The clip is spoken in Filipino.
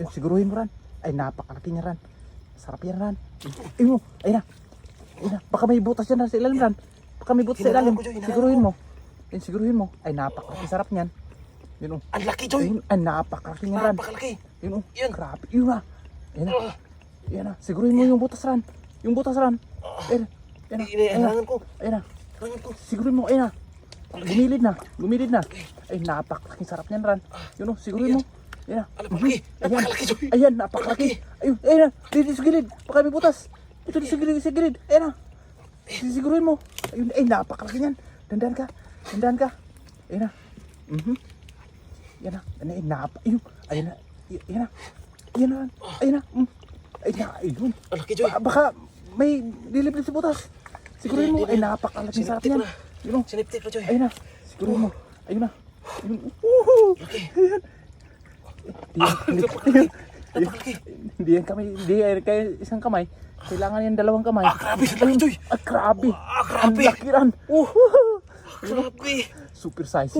Yung siguruhin mo, Ran. Ay, napakalaki niya, Ran. Sarap yan, Ran. Ayun mo, ayun na. Ayun na. Baka may butas dyan, Ran, sa ilalim, Ran. Baka may butas sa ilalim. Siguruhin mo. Ayun, siguruhin mo. Ay, napakalaki. Sarap niyan. Yun, oh. Ang laki, Joy. Ayun, ay, napakalaki niya, Ran. Napakalaki. Yun, oh. Yun. Grabe. Yun na. Ayun na. Ayun na. Siguruhin mo yung butas, Ran. Yung butas, Ran. Ayun. Ayun na. Kailangan ko. Ayun na. Kailangan ko. Siguruhin mo. Ayun na. Gumilid na. Gumilid na. Ay, napakalaking sarap niyan, Ran. Yun, oh. Siguruhin mo. Ayun na. Napakalaki. Napakalaki, Joy. Ayan, napakalaki. Ayun, ayun na. Dito sa gilid. Baka may butas. Ito sa gilid, sa gilid. Ayun na. Sisiguruhin mo. Ayun, ay, napakalaki niyan. Dandan ka. Dandan ka. Ayun na. Yan na. Ayun na. Ayun. Ayun na. Ayun na. Ayun na. Ayun na. Ayun na. Ayun. Ang laki, Joy. Baka may dilip-lip sa butas. Siguruhin mo. Ay, napakalaking sarap niyan. Yun o. Siniptip na, Joy. Ayun na. Siguruhin mo. Ayun na. Ayun. Ayun. Napakalaki. Hindi yan kamay, hindi yan kaya isang kamay. Kailangan yan dalawang kamay. Grabe, ang laki, Joy. Grabe. Grabe. Ang laki, Ran. Grabe. Super size yan.